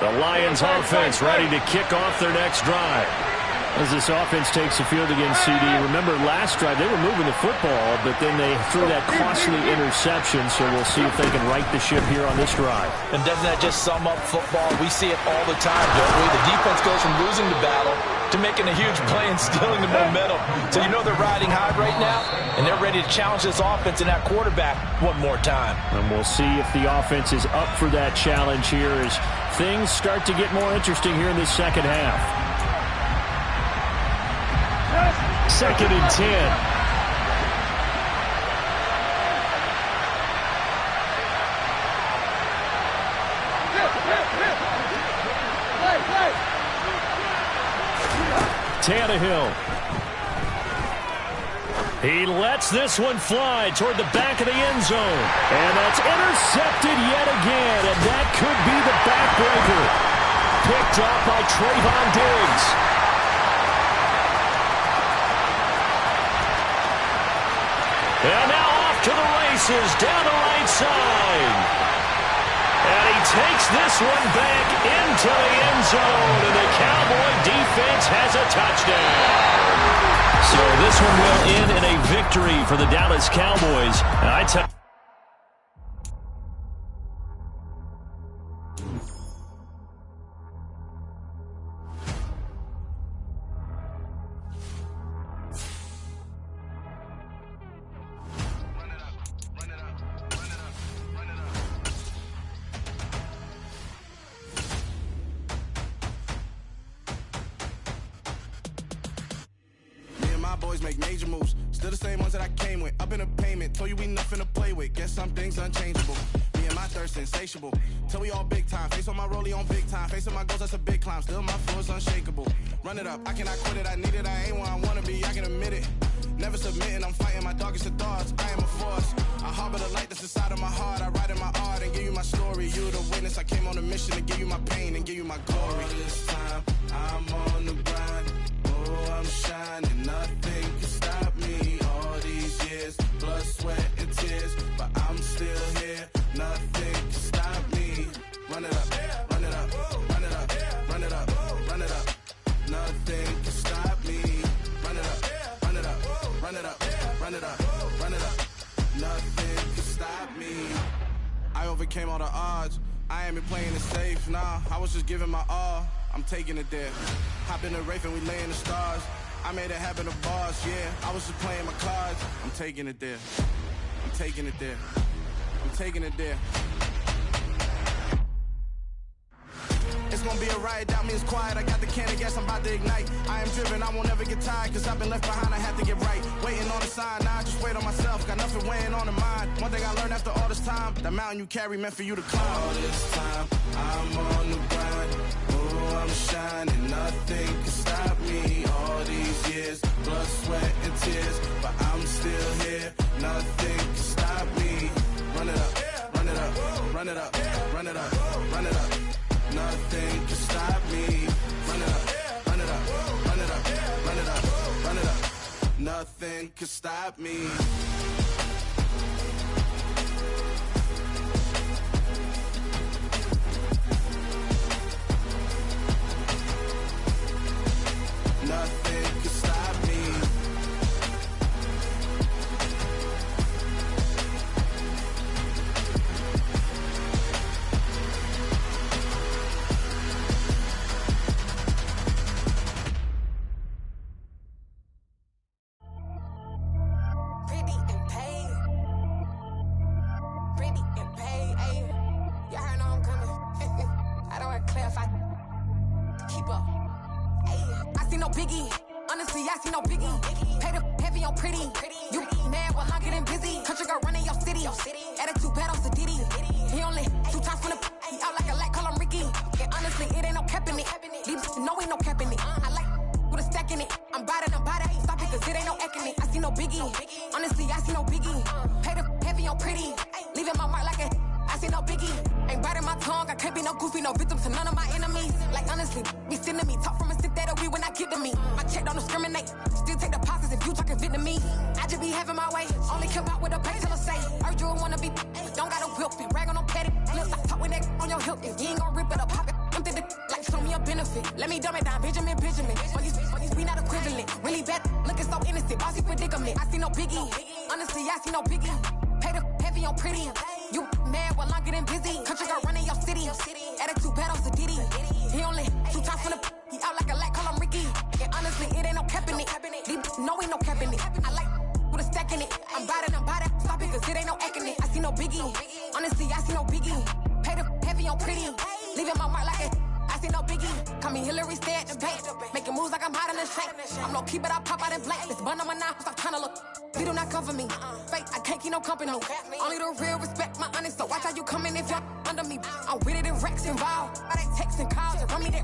The Lions offense ready to kick off their next drive. As this offense takes the field against CD, remember last drive they were moving the football, but then they threw that costly interception, so we'll see if they can right the ship here on this drive. And doesn't that just sum up football? We see it all the time, don't we? The defense goes from losing the battle to making a huge play and stealing the momentum. So you know they're riding high right now, and they're ready to challenge this offense and that quarterback one more time. And we'll see if the offense is up for that challenge here as things start to get more interesting here in this second half. 2nd and 10. Tannehill. He lets this one fly toward the back of the end zone. And that's intercepted yet again. And that could be the backbreaker. Picked off by Trayvon Diggs. And now off to the races down the right side. And he takes this one back into the end zone. And the Cowboy defense has a touchdown. So this one will end in a victory for the Dallas Cowboys. And I tell boys make major moves. Still the same ones that I came with. Up in the payment. Told you we nothing to play with. Guess some things unchangeable. Me and my thirst insatiable. Till we all big time. Face on my rollie on big time. Facing my goals, that's a big climb. Still my floor's unshakable. Run it up. I cannot quit it. I need it. I ain't where I wanna be. I can admit it. Never submitting. I'm fighting my darkest of thoughts. I am a force. I harbor the light that's inside of my heart. I write in my art and give you my story. You the witness. I came on a mission to give you my pain and give you my glory. All this time, I'm on the grind. Oh, I'm shining. Nothing can stop me. All these years, blood, sweat, and tears. But I'm still here. Nothing can stop me. Run it up, run it up, run it up, run it up, run it up. Nothing can stop me. Run it up, run it up, run it up, run it up, run it up. Nothing can stop me. I overcame all the odds. I ain't been playing it safe, nah. I was just giving my all. I'm taking it there. Hop in the Wraith and we lay in the stars. I made it happen to boss, yeah. I was just playing my cards. I'm taking it there. I'm taking it there. I'm taking it there. It's gonna be a riot, doubt me it's quiet. I got the can of gas, I'm about to ignite. I am driven, I won't ever get tired. Cause I've been left behind, I have to get right. Waiting on the sign, now I just wait on myself. Got nothing weighing on the mind. One thing I learned after all this time, the mountain you carry meant for you to climb. All this time, I'm on the grind. Oh, I'm shining, nothing can stop me. All these years, blood, sweat, and tears. But I'm still here, nothing can stop me. Run it up, run it up, run it up, run it up, run it up. Nothing can stop me. Run it up, run it up, run it up, run it up, run it up. Nothing can stop me. Nothing can stop me.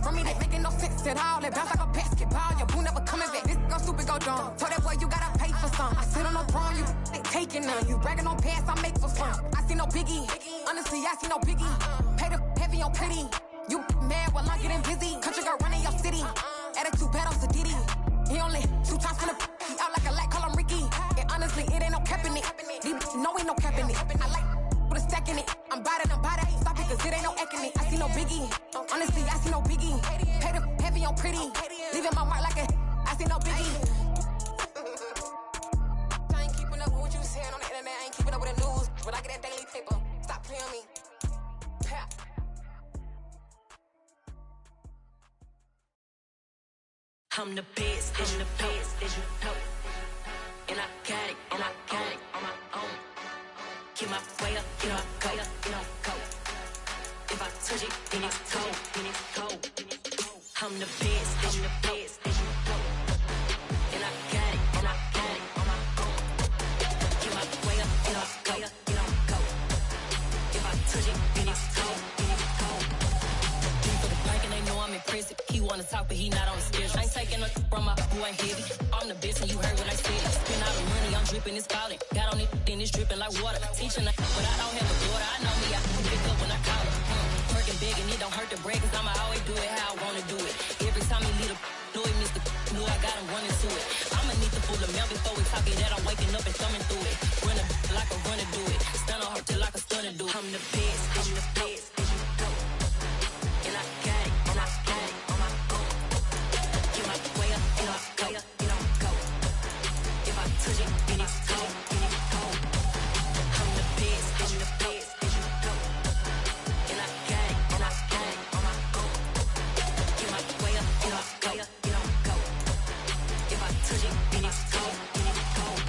Run me that, making no sense at all. That bounce like a basketball. Your boo never coming. strong. Told that boy you gotta pay for some. I sit on no throne, you ain't taking none. You bragging on pants, I make for fun. I see no biggie, honestly I see no biggie. Pay the heavy on pretty. You mad while I'm getting busy. Country girl running your city. Attitude bad on Sadiddy. He only 2 times from the he out like a light, call him Ricky. And honestly, it ain't no cap in it. These no ain't no cap in it. I like with a stack in it. I'm bad it. Stop it, cause it ain't no acting it. I see no biggie. Honestly, I see no biggie. Pay the heavy on pretty. Leaving my mark like a I see no biggie. I ain't keeping up with what you saying on the internet. I ain't keeping up with the news. But I get that daily paper. Stop playing me. I'm the best, I'm the best, as you know. And I got it, and I got it on my own. Get my way up, you know I go, you know I go. If I touch it, then it's cold, then it's cold. I'm the best, as you know. And I got it, and I got it on my own. Get my way up, you know I go, you know I go. If I touch it, then it's cold, then it's cold. For the bank and they know I'm impressive. He wanna talk, but he not on the schedule. I ain't taking no from my who ain't heavy. I'm the best and you heard what I said. Spend all the money, I'm dripping, it's falling. Got on it, then it's dripping like water. Teaching but I don't have a daughter. I know me, I can pick up when I call her. Working big and it don't hurt to break, cause I'ma always do it how I wanna do it. Every time he lead a know it, Mr. Knew I got him running to it. I'ma need the full amount before we talk it that I'm waking up and thumbing through it. Run a like a runner do it. Stun on her till like a stunner do it. I'm the best, I'm the best. And I got it, and I got it on my own. Get my way up, you know I go, you know I go. If I touch it, then it's cold, then it's cold. I'm the best, I'm the best, and I got it, and I got it on my own. Get my way up, you know I go, you know I go. If I touch it, then it's cold, then it's cold.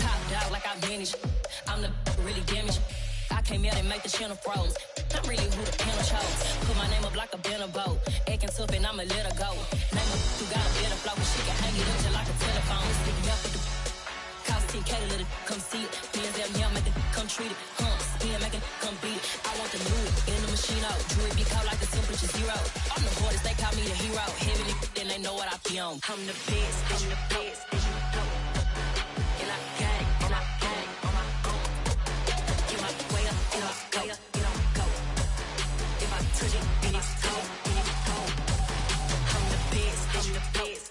Top dog like I vanished. I'm the really damaged. I came out and make the channel froze. I'm really who the panel chose. Put my name up like a banner boat. Acting tough and I'ma let her go. Name her who got a better flow, but she can hang it up just like a telephone. Sticking up with the cost 10K to let it come see it. Hands down, yeah, make it come treat it. Spin, make it come beat it. I want the new it in the machine out. Jewelry be caught like the temperature 0. I'm the hardest, they call me the hero. Heavy, then they know what I be on. I'm the best, I'm the best. And I got it, and I got it on my own. Get my way up, you know I go, you know I go. If I touch it, then it's cold, then it's cold. I'm the best, I'm the best.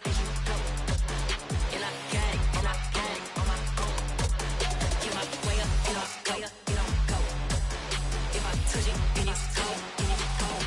And I got it, and I got it on my own. Get my way up, you know I go, you know I go. If I touch it, then it's cold, then it's cold.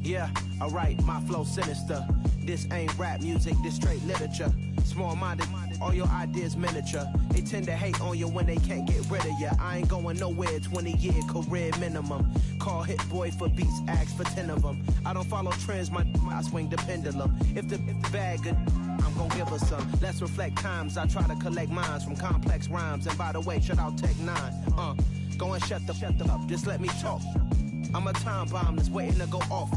Yeah, alright, my flow sinister. This ain't rap music, this straight literature. Small-minded, all your ideas miniature. They tend to hate on you when they can't get rid of you. I ain't going nowhere, 20-year career minimum. Call Hit Boy for beats, ask for 10 of them. I don't follow trends, I swing the pendulum. If the bag good, I'm gon' give her some. Let's reflect times, I try to collect minds from complex rhymes. And by the way, shout out Tech 9. Go and shut the up, just let me talk. I'm a time bomb that's waiting to go off.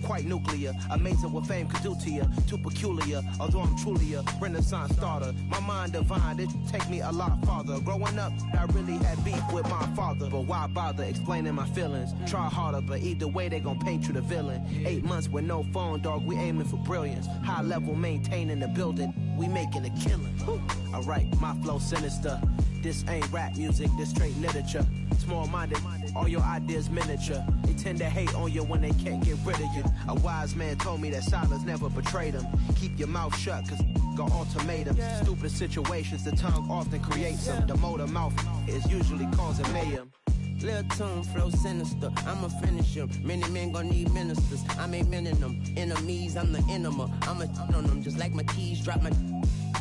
Quite nuclear, amazing what fame could do to you. Too peculiar, although I'm truly a renaissance starter. My mind divine, it take me a lot farther. Growing up, I really had beef with my father. But why bother explaining my feelings? Try harder, but either way they gon' paint you the villain. 8 months with no phone, dog, we aiming for brilliance. High level maintaining the building, we making a killing. Alright, my flow sinister. This ain't rap music, this straight literature. Small-minded, all your ideas miniature. They tend to hate on you when they can't get rid of you. A wise man told me that silence never betrayed him. Keep your mouth shut, cause got ultimatums. Stupid situations, the tongue often creates them. The motor mouth is usually causing mayhem. Lil' tune, flow sinister, I'ma finish him. Many men gon' need ministers, I'm aiming them. Enemies, I'm the enema, I'ma on them. Just like my keys, drop my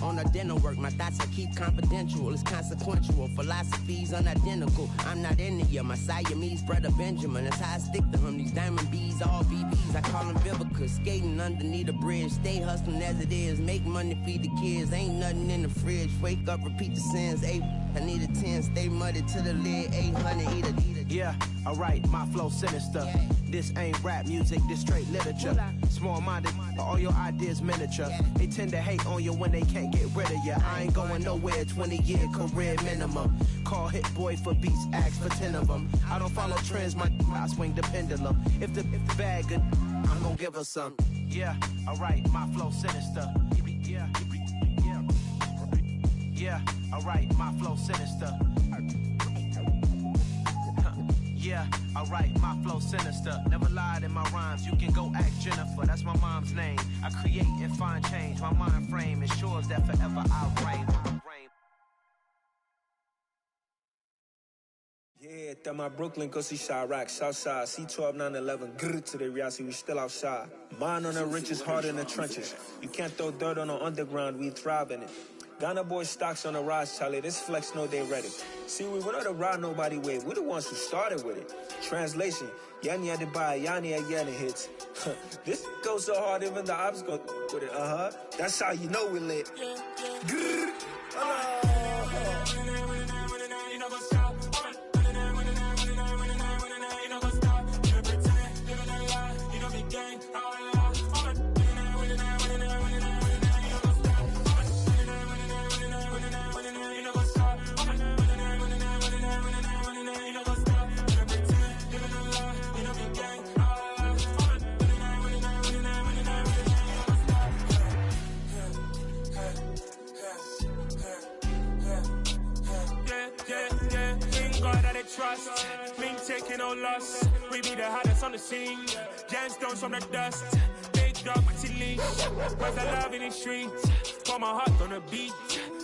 on a dinner work. My thoughts I keep confidential, it's consequential. Philosophies unidentical, I'm not into you. My Siamese brother Benjamin, that's how I stick to him. These diamond bees, all BBs, I call them Vivica. Skating underneath a bridge, stay hustling as it is. Make money, feed the kids, ain't nothing in the fridge. Wake up, repeat the sins, I need a 10, stay muddy to the lid, 800, eat a. Yeah, alright, my flow sinister. Yeah. This ain't rap music, this straight literature. Small-minded, all your ideas miniature. Yeah. They tend to hate on you when they can't get rid of you. I ain't going nowhere, 20-year career minimum. Call Hit Boy for beats, ask for 10 of them. I don't follow trends, I swing the pendulum. If the bag good, I'm gonna give her some. Yeah, alright, my flow sinister. Yeah, alright, my flow sinister. Yeah, alright, my flow sinister. Never lied in my rhymes, you can go ask Jennifer. That's my mom's name. I create and find change. My mind frame ensures that forever I'll reign. Yeah, that my Brooklyn, go see Chirac, Southside, C12, 911, grrr to the Riasi, we still outside. Mine on the riches, hard in the trenches. You can't throw dirt on the underground, we thrive in it. Ghana boys stocks on the rise, Charlie. This flex know they ready. See, we went on the ride nobody way. We the ones who started with it. Translation: Yanni had to buy Yanni again hits. This goes so hard, even the ops go with it. That's how you know we lit. Grrr. Trust, me taking no loss. We be the hottest on the scene. Gemstones from the dust. Big dog, pretty leash. Cause I love in the streets. Pour my heart on the beat.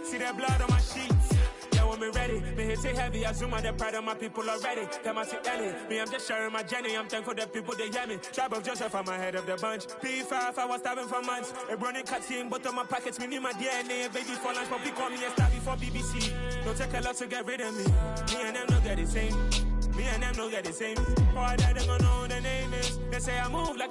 See that blood on my sheets. Yeah, when me ready, me hit it heavy. I zoom out the pride of my people already. Them I see Ellie. Me, I'm just sharing my journey. I'm thankful that people they hear me. Tribe of Joseph, I'm ahead of the bunch. P5, I was starving for months. A running cutscene, but on my pockets, me need my DNA. Baby for lunch, but we call me a star before BBC. Don't take a lot to get rid of me. Me and them don't get the same. Me and them don't get the same. All that they gonna know the name is. They say I move like